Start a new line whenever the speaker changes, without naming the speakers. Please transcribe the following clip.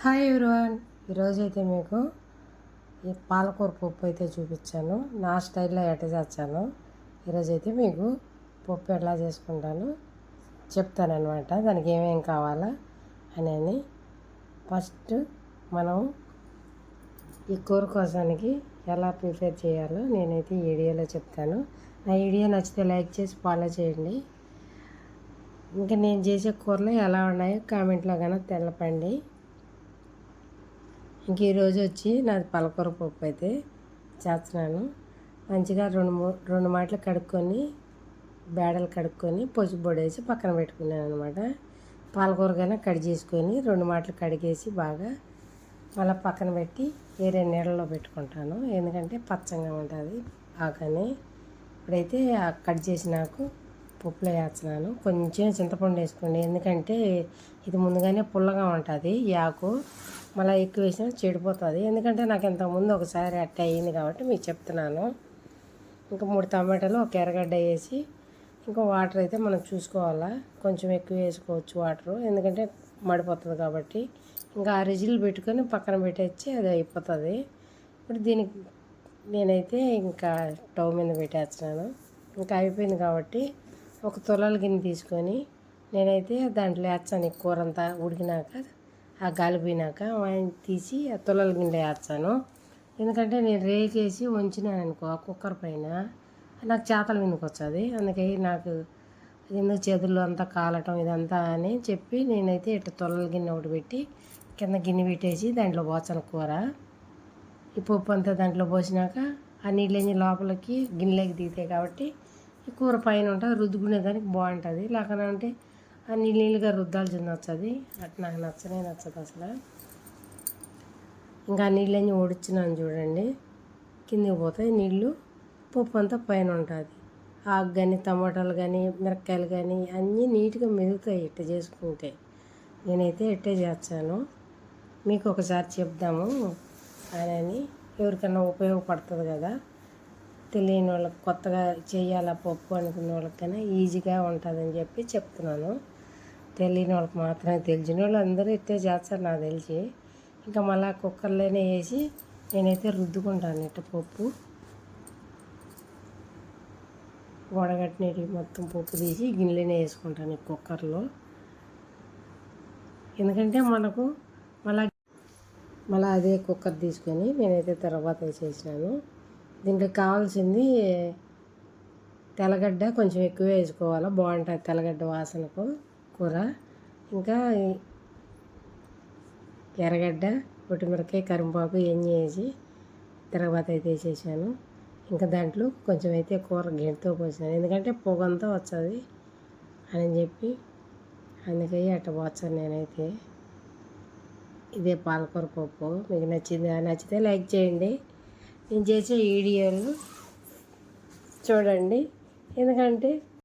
Hi everyone. ఈరోజైతే మీకు ఈ పాలకూర పప్పు అయితే చూపించాను. నా స్టైల్లో ఎట్లా చేస్తాను ఈరోజైతే మీకు పప్పు ఎట్లా చేసుకుంటాను చెప్తానమాట. దానికి ఏమేమి కావాలా అని ఫస్ట్ మనం ఈ కూర కోసానికి ఎలా ప్రిపేర్ చేయాలో నేనైతే ఈ వీడియోలో చెప్తాను. నా వీడియో నచ్చితే లైక్ చేసి ఫాలో చేయండి. ఇంకా నేను చేసే కూరలు ఎలా ఉన్నాయో కామెంట్లో కనుక తెలపండి. ఇంక ఈరోజు వచ్చి నాది పాలకూర పప్పు అయితే చేస్తున్నాను. మంచిగా రెండు మాటలు కడుక్కొని బేడలు కడుక్కొని పసుపు పొడేసి పక్కన పెట్టుకున్నాను అనమాట. పాలకూర కన్నా కడి చేసుకొని 2 మాటలు కడిగేసి బాగా మళ్ళీ పక్కన పెట్టి వేరే నీళ్ళలో పెట్టుకుంటాను. ఎందుకంటే పచ్చగా ఉంటుంది ఆకని. ఇప్పుడైతే కట్ చేసి నాకు పప్పులో వేస్తున్నాను. కొంచెం చింతపండు వేసుకోండి, ఎందుకంటే ఇది ముందుగానే పుల్లగా ఉంటుంది ఈ ఆకు. మళ్ళీ ఎక్కువ వేసినా చెడిపోతుంది. ఎందుకంటే నాకు ఇంతకుముందు ఒకసారి అట్ట అయ్యింది కాబట్టి మీకు చెప్తున్నాను. ఇంకా 3 టమాటాలు, ఒక ఎర్రగడ్డ వేసి ఇంకా వాటర్ అయితే మనం చూసుకోవాలా. కొంచెం ఎక్కువ వేసుకోవచ్చు వాటరు, ఎందుకంటే మడిపోతుంది కాబట్టి. ఇంకా 6 విజిల్లు పెట్టుకొని పక్కన పెట్టేసి అది అయిపోతుంది. ఇప్పుడు దీనికి నేనైతే ఇంకా స్టవ్ మీద పెట్టేస్తున్నాను. ఇంకా అయిపోయింది కాబట్టి ఒక తులాల గిన్నె తీసుకొని నేనైతే దాంట్లో వేస్తాను. ఈ కూర అంతా ఉడికినాక ఆ గాలిపోయినాక తీసి ఆ తులాల గిన్నెలో వేస్తాను. ఎందుకంటే నేను రేకేసి వంచినాను అనుకో ఆ కుక్కర్ పైన నాకు చేతల మీదకి వచ్చేది. అందుకే నాకు ఎందుకు చేతుల్లో అంతా కాలటం ఇదంతా అని చెప్పి నేనైతే ఇట్లా తులాల గిన్నె ఒకటి పెట్టి కింద గిన్నె పెట్టేసి దాంట్లో పోసాను కూర. ఈ పప్పు అంతా దాంట్లో పోసినాక ఆ నీళ్ళని లోపలికి గిన్నెలోకి దిగుతాయి కాబట్టి ఈ కూర పైన ఉంటుంది, రుద్దుకునే దానికి బాగుంటుంది. లేకపోతే ఆ నీళ్ళుగా రుద్దాల్సింది వచ్చేది. అట్లా నాకు నచ్చదు అసలు. ఇంకా నీళ్ళని ఓడిచ్చినాను చూడండి, కిందికి పోతాయి నీళ్ళు. పప్పు అంతా పైన ఉంటుంది. ఆకు కానీ టమాటాలు కానీ మిరపకాయలు కానీ అన్నీ నీట్గా మెదుగుతాయి ఇట్ట చేసుకుంటే. నేనైతే ఇట్టే చేస్తాను. మీకు ఒకసారి చెప్దాము అని, ఎవరికైనా ఉపయోగపడుతుంది కదా. తెలియని వాళ్ళకి, కొత్తగా చేయాలా పప్పు అనుకున్న వాళ్ళకైనా ఈజీగా ఉంటుందని చెప్పి చెప్తున్నాను. తెలియని వాళ్ళకి మాత్రమే, తెలిసిన వాళ్ళు అందరూ ఇట్టే చేస్తారు నాకు తెలిసి. ఇంకా మళ్ళీ కుక్కర్లోనే వేసి నేనైతే రుద్దుకుంటాను ఇట్ట పప్పు. వడగట్టినవి మొత్తం పప్పు తీసి గిన్నెలోనే వేసుకుంటాను ఈ కుక్కర్లో. ఎందుకంటే మనకు మళ్ళీ అదే కుక్కర్ తీసుకొని నేనైతే తర్వాత వేసేసినాను. దీంట్లో కావాల్సింది తెల్లగడ్డ కొంచెం ఎక్కువ వేసుకోవాలి, బాగుంటుంది తెల్లగడ్డ వాసనకు కూర. ఇంకా ఎర్రగడ్డ, పొట్టిమిరకాయ, కరింపాకు ఇవన్నీ వేసి తర్వాత అయితే వేసేసాను. ఇంకా దాంట్లో కొంచెం అయితే కూర గెంటుతో పోసాను, ఎందుకంటే పొగంతా వచ్చేది అని చెప్పి. అందుకే అట్ట పోసాను నేనైతే. ఇదే పాలకూర పప్పు. మీకు నచ్చితే లైక్ చేయండి. నేను చేసే వీడియోలు చూడండి, ఎందుకంటే